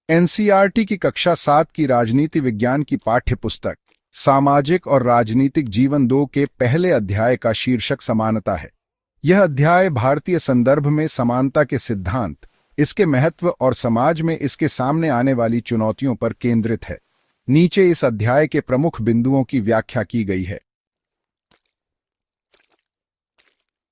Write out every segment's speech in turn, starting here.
NCERT की कक्षा 7 की राजनीति विज्ञान की पाठ्य पुस्तक सामाजिक और राजनीतिक जीवन 2 के पहले अध्याय का शीर्षक समानता है। यह अध्याय भारतीय संदर्भ में समानता के सिद्धांत, इसके महत्व और समाज में इसके सामने आने वाली चुनौतियों पर केंद्रित है। नीचे इस अध्याय के प्रमुख बिंदुओं की व्याख्या की गई है।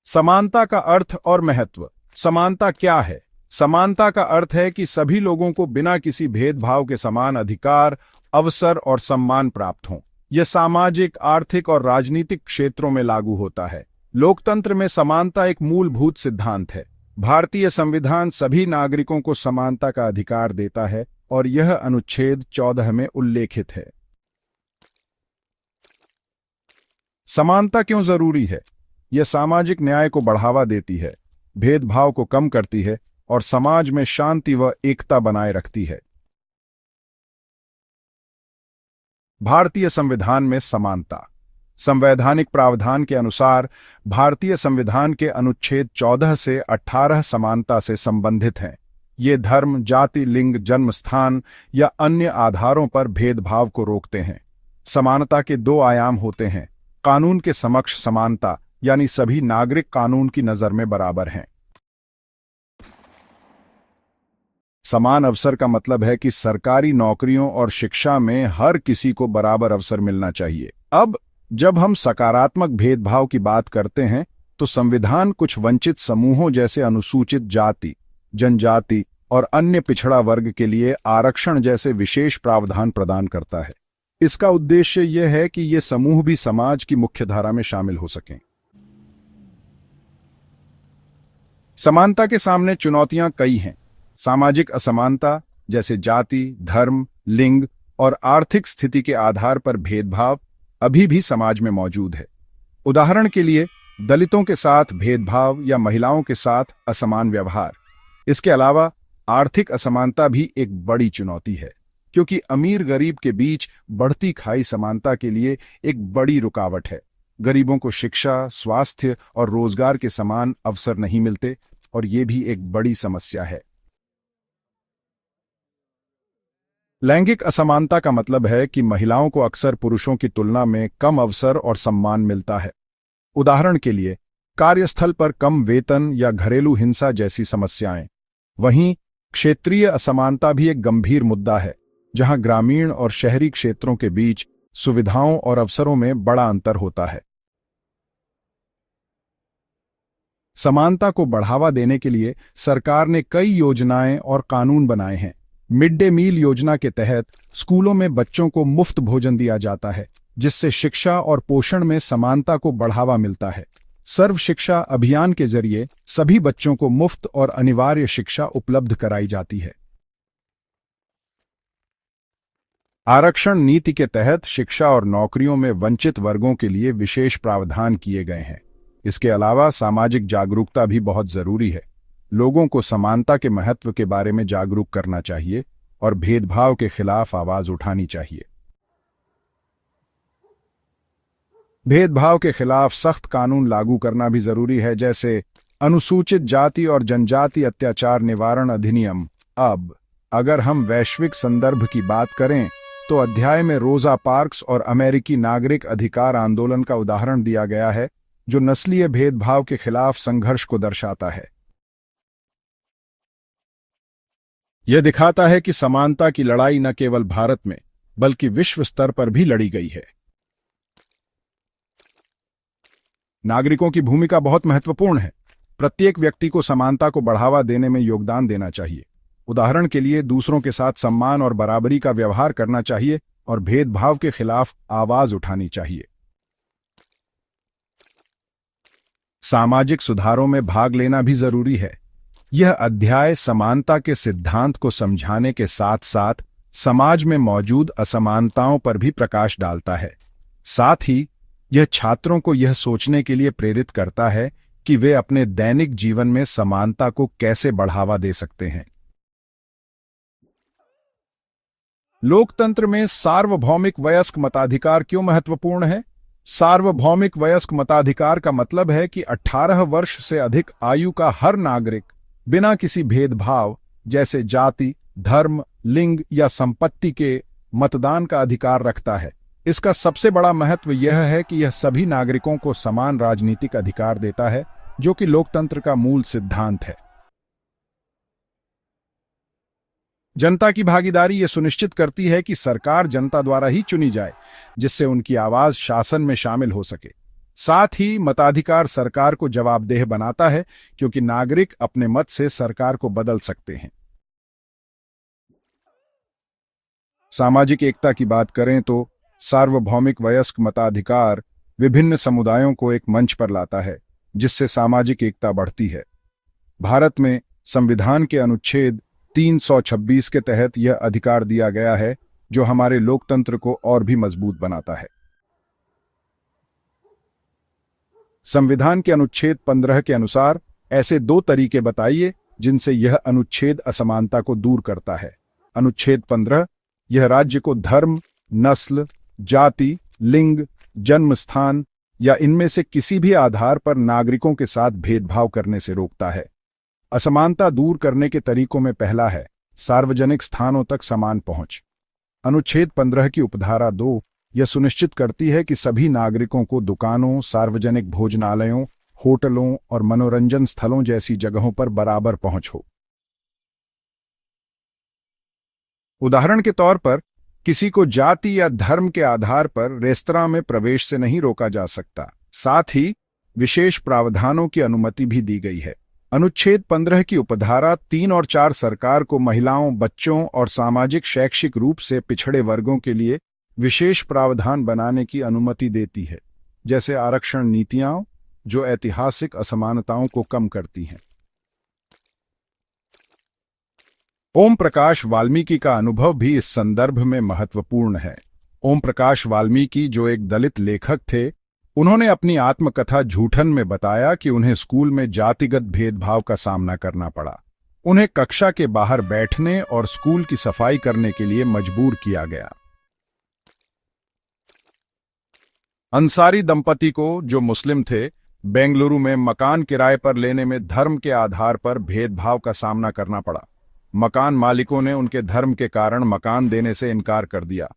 समानता का अर्थ और महत्व। समानता क्या है? समानता का अर्थ है कि सभी लोगों को बिना किसी भेदभाव के समान अधिकार, अवसर और सम्मान प्राप्त हों। यह सामाजिक, आर्थिक और राजनीतिक क्षेत्रों में लागू होता है। लोकतंत्र में समानता एक मूलभूत सिद्धांत है। भारतीय संविधान सभी नागरिकों को समानता का अधिकार देता है और यह अनुच्छेद 14 में उल्लेखित है। समानता क्यों जरूरी है? यह सामाजिक न्याय को बढ़ावा देती है, भेदभाव को कम करती है और समाज में शांति व एकता बनाए रखती है। भारतीय संविधान में समानता। संवैधानिक प्रावधान के अनुसार भारतीय संविधान के अनुच्छेद 14 से 18 समानता से संबंधित हैं। ये धर्म, जाति, लिंग, जन्म स्थान या अन्य आधारों पर भेदभाव को रोकते हैं। समानता के 2 आयाम होते हैं। कानून के समक्ष समानता, यानी सभी नागरिक कानून की नजर में बराबर हैं। समान अवसर का मतलब है कि सरकारी नौकरियों और शिक्षा में हर किसी को बराबर अवसर मिलना चाहिए। अब जब हम सकारात्मक भेदभाव की बात करते हैं तो संविधान कुछ वंचित समूहों जैसे अनुसूचित जाति, जनजाति और अन्य पिछड़ा वर्ग के लिए आरक्षण जैसे विशेष प्रावधान प्रदान करता है। इसका उद्देश्य यह है कि ये समूह भी समाज की मुख्यधारा में शामिल हो सकें। समानता के सामने चुनौतियां कई हैं। सामाजिक असमानता जैसे जाति, धर्म, लिंग और आर्थिक स्थिति के आधार पर भेदभाव अभी भी समाज में मौजूद है। उदाहरण के लिए दलितों के साथ भेदभाव या महिलाओं के साथ असमान व्यवहार। इसके अलावा आर्थिक असमानता भी एक बड़ी चुनौती है, क्योंकि अमीर गरीब के बीच बढ़ती खाई समानता के लिए एक बड़ी रुकावट है। गरीबों को शिक्षा, स्वास्थ्य और रोजगार के समान अवसर नहीं मिलते और ये भी एक बड़ी समस्या है। लैंगिक असमानता का मतलब है कि महिलाओं को अक्सर पुरुषों की तुलना में कम अवसर और सम्मान मिलता है। उदाहरण के लिए कार्यस्थल पर कम वेतन या घरेलू हिंसा जैसी समस्याएं। वहीं क्षेत्रीय असमानता भी एक गंभीर मुद्दा है, जहां ग्रामीण और शहरी क्षेत्रों के बीच सुविधाओं और अवसरों में बड़ा अंतर होता है। समानता को बढ़ावा देने के लिए सरकार ने कई योजनाएं और कानून बनाए हैं। मिड डे मील योजना के तहत स्कूलों में बच्चों को मुफ्त भोजन दिया जाता है, जिससे शिक्षा और पोषण में समानता को बढ़ावा मिलता है। सर्व शिक्षा अभियान के जरिए सभी बच्चों को मुफ्त और अनिवार्य शिक्षा उपलब्ध कराई जाती है। आरक्षण नीति के तहत शिक्षा और नौकरियों में वंचित वर्गों के लिए विशेष प्रावधान किए गए हैं। इसके अलावा सामाजिक जागरूकता भी बहुत जरूरी है। लोगों को समानता के महत्व के बारे में जागरूक करना चाहिए और भेदभाव के खिलाफ आवाज उठानी चाहिए। भेदभाव के खिलाफ सख्त कानून लागू करना भी जरूरी है, जैसे अनुसूचित जाति और जनजाति अत्याचार निवारण अधिनियम। अब अगर हम वैश्विक संदर्भ की बात करें तो अध्याय में रोजा पार्क्स और अमेरिकी नागरिक अधिकार आंदोलन का उदाहरण दिया गया है, जो नस्लीय भेदभाव के खिलाफ संघर्ष को दर्शाता है। यह दिखाता है कि समानता की लड़ाई न केवल भारत में बल्कि विश्व स्तर पर भी लड़ी गई है। नागरिकों की भूमिका बहुत महत्वपूर्ण है। प्रत्येक व्यक्ति को समानता को बढ़ावा देने में योगदान देना चाहिए। उदाहरण के लिए दूसरों के साथ सम्मान और बराबरी का व्यवहार करना चाहिए और भेदभाव के खिलाफ आवाज उठानी चाहिए। सामाजिक सुधारों में भाग लेना भी जरूरी है। यह अध्याय समानता के सिद्धांत को समझाने के साथ साथ समाज में मौजूद असमानताओं पर भी प्रकाश डालता है। साथ ही यह छात्रों को यह सोचने के लिए प्रेरित करता है कि वे अपने दैनिक जीवन में समानता को कैसे बढ़ावा दे सकते हैं। लोकतंत्र में सार्वभौमिक वयस्क मताधिकार क्यों महत्वपूर्ण है? सार्वभौमिक वयस्क मताधिकार का मतलब है कि 18 वर्ष से अधिक आयु का हर नागरिक बिना किसी भेदभाव जैसे जाति, धर्म, लिंग या संपत्ति के मतदान का अधिकार रखता है। इसका सबसे बड़ा महत्व यह है कि यह सभी नागरिकों को समान राजनीतिक अधिकार देता है, जो कि लोकतंत्र का मूल सिद्धांत है। जनता की भागीदारी यह सुनिश्चित करती है कि सरकार जनता द्वारा ही चुनी जाए, जिससे उनकी आवाज शासन में शामिल हो सके। साथ ही मताधिकार सरकार को जवाबदेह बनाता है, क्योंकि नागरिक अपने मत से सरकार को बदल सकते हैं। सामाजिक एकता की बात करें तो सार्वभौमिक वयस्क मताधिकार विभिन्न समुदायों को एक मंच पर लाता है, जिससे सामाजिक एकता बढ़ती है। भारत में संविधान के अनुच्छेद 326 के तहत यह अधिकार दिया गया है, जो हमारे लोकतंत्र को और भी मजबूत बनाता है। संविधान के अनुच्छेद 15 के अनुसार ऐसे 2 तरीके बताइए जिनसे यह अनुच्छेद असमानता को दूर करता है। अनुच्छेद 15, यह राज्य को धर्म, नस्ल, जाति, लिंग, जन्म स्थान या इनमें से किसी भी आधार पर नागरिकों के साथ भेदभाव करने से रोकता है। असमानता दूर करने के तरीकों में पहला है सार्वजनिक स्थानों तक समान पहुंच। अनुच्छेद 15 की उपधारा 2 यह सुनिश्चित करती है कि सभी नागरिकों को दुकानों, सार्वजनिक भोजनालयों, होटलों और मनोरंजन स्थलों जैसी जगहों पर बराबर पहुंच हो। उदाहरण के तौर पर किसी को जाति या धर्म के आधार पर रेस्तरां में प्रवेश से नहीं रोका जा सकता। साथ ही विशेष प्रावधानों की अनुमति भी दी गई है। अनुच्छेद 15 की उपधारा 3 और 4 सरकार को महिलाओं, बच्चों और सामाजिक शैक्षिक रूप से पिछड़े वर्गों के लिए विशेष प्रावधान बनाने की अनुमति देती है, जैसे आरक्षण नीतियां, जो ऐतिहासिक असमानताओं को कम करती हैं। ओम प्रकाश वाल्मीकि का अनुभव भी इस संदर्भ में महत्वपूर्ण है। ओम प्रकाश वाल्मीकि, जो एक दलित लेखक थे, उन्होंने अपनी आत्मकथा झूठन में बताया कि उन्हें स्कूल में जातिगत भेदभाव का सामना करना पड़ा। उन्हें कक्षा के बाहर बैठने और स्कूल की सफाई करने के लिए मजबूर किया गया। अंसारी दंपति को, जो मुस्लिम थे, बेंगलुरु में मकान किराए पर लेने में धर्म के आधार पर भेदभाव का सामना करना पड़ा। मकान मालिकों ने उनके धर्म के कारण मकान देने से इनकार कर दिया।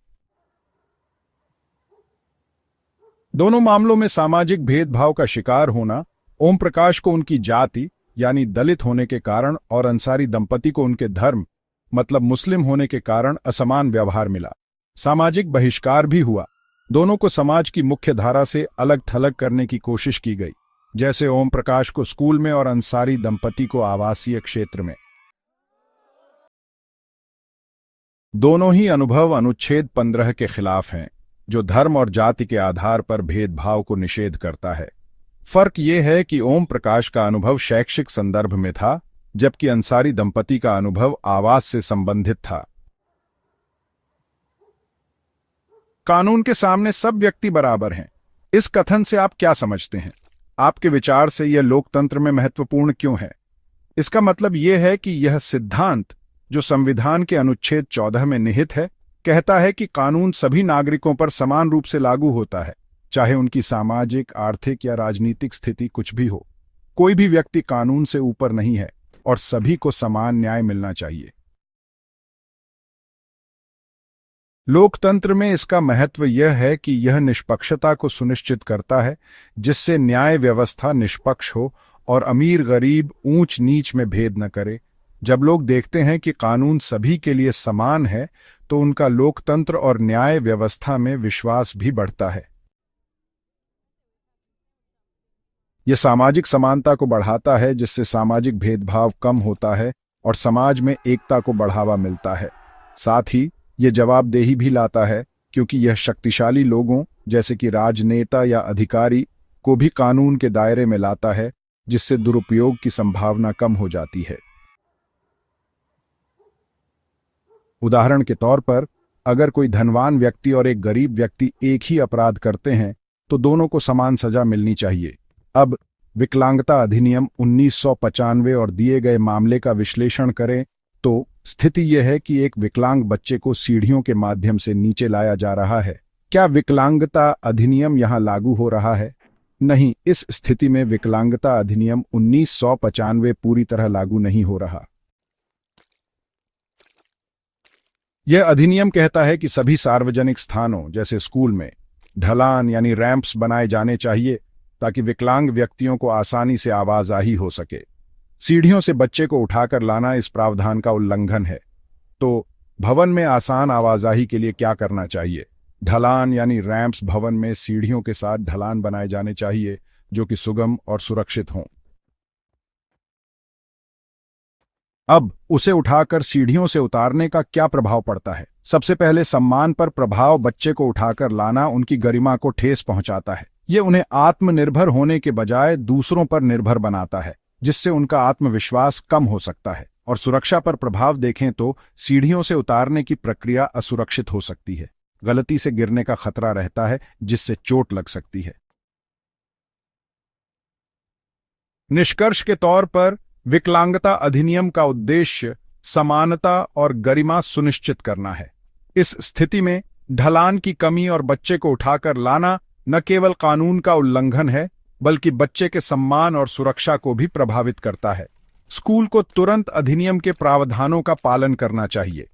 दोनों मामलों में सामाजिक भेदभाव का शिकार होना ओम प्रकाश को उनकी जाति यानी दलित होने के कारण और अंसारी दंपति को उनके धर्म मतलब मुस्लिम होने के कारण असमान व्यवहार मिला। सामाजिक बहिष्कार भी हुआ। दोनों को समाज की मुख्य धारा से अलग थलग करने की कोशिश की गई, जैसे ओम प्रकाश को स्कूल में और अंसारी दंपति को आवासीय क्षेत्र में। दोनों ही अनुभव अनुच्छेद 15 के खिलाफ हैं, जो धर्म और जाति के आधार पर भेदभाव को निषेध करता है। फर्क यह है कि ओम प्रकाश का अनुभव शैक्षिक संदर्भ में था, जबकि अंसारी दंपति का अनुभव आवास से संबंधित था। कानून के सामने सब व्यक्ति बराबर हैं। इस कथन से आप क्या समझते हैं? आपके विचार से यह लोकतंत्र में महत्वपूर्ण क्यों है? इसका मतलब यह है कि यह सिद्धांत, जो संविधान के अनुच्छेद 14 में निहित है, कहता है कि कानून सभी नागरिकों पर समान रूप से लागू होता है, चाहे उनकी सामाजिक, आर्थिक या राजनीतिक स्थिति कुछ भी हो। कोई भी व्यक्ति कानून से ऊपर नहीं है और सभी को समान न्याय मिलना चाहिए। लोकतंत्र में इसका महत्व यह है कि यह निष्पक्षता को सुनिश्चित करता है, जिससे न्याय व्यवस्था निष्पक्ष हो और अमीर गरीब, ऊंच नीच में भेद न करे। जब लोग देखते हैं कि कानून सभी के लिए समान है, तो उनका लोकतंत्र और न्याय व्यवस्था में विश्वास भी बढ़ता है। यह सामाजिक समानता को बढ़ाता है, जिससे सामाजिक भेदभाव कम होता है और समाज में एकता को बढ़ावा मिलता है। साथ ही यह जवाबदेही भी लाता है, क्योंकि यह शक्तिशाली लोगों जैसे कि राजनेता या अधिकारी को भी कानून के दायरे में लाता है, जिससे दुरुपयोग की संभावना कम हो जाती है। उदाहरण के तौर पर, अगर कोई धनवान व्यक्ति और एक गरीब व्यक्ति एक ही अपराध करते हैं, तो दोनों को समान सजा मिलनी चाहिए। अब विकलांगता अधिनियम 1995 और दिए गए मामले का विश्लेषण करें तो स्थिति यह है कि एक विकलांग बच्चे को सीढ़ियों के माध्यम से नीचे लाया जा रहा है। क्या विकलांगता अधिनियम यहां लागू हो रहा है? नहीं, इस स्थिति में विकलांगता अधिनियम 1995 पूरी तरह लागू नहीं हो रहा। यह अधिनियम कहता है कि सभी सार्वजनिक स्थानों जैसे स्कूल में ढलान यानी रैंप्स बनाए जाने चाहिए ताकि विकलांग व्यक्तियों को आसानी से आवाजाही हो सके। सीढ़ियों से बच्चे को उठाकर लाना इस प्रावधान का उल्लंघन है। तो भवन में आसान आवाजाही के लिए क्या करना चाहिए? ढलान यानी रैंप्स भवन में सीढ़ियों के साथ ढलान बनाए जाने चाहिए जो कि सुगम और सुरक्षित हों। अब उसे उठाकर सीढ़ियों से उतारने का क्या प्रभाव पड़ता है? सबसे पहले सम्मान पर प्रभाव। बच्चे को उठाकर लाना उनकी गरिमा को ठेस पहुंचाता है। ये उन्हें आत्मनिर्भर होने के बजाय दूसरों पर निर्भर बनाता है, जिससे उनका आत्मविश्वास कम हो सकता है। और सुरक्षा पर प्रभाव देखें तो सीढ़ियों से उतारने की प्रक्रिया असुरक्षित हो सकती है। गलती से गिरने का खतरा रहता है, जिससे चोट लग सकती है। निष्कर्ष के तौर पर विकलांगता अधिनियम का उद्देश्य समानता और गरिमा सुनिश्चित करना है। इस स्थिति में ढलान की कमी और बच्चे को उठाकर लाना न केवल कानून का उल्लंघन है, बल्कि बच्चे के सम्मान और सुरक्षा को भी प्रभावित करता है। स्कूल को तुरंत अधिनियम के प्रावधानों का पालन करना चाहिए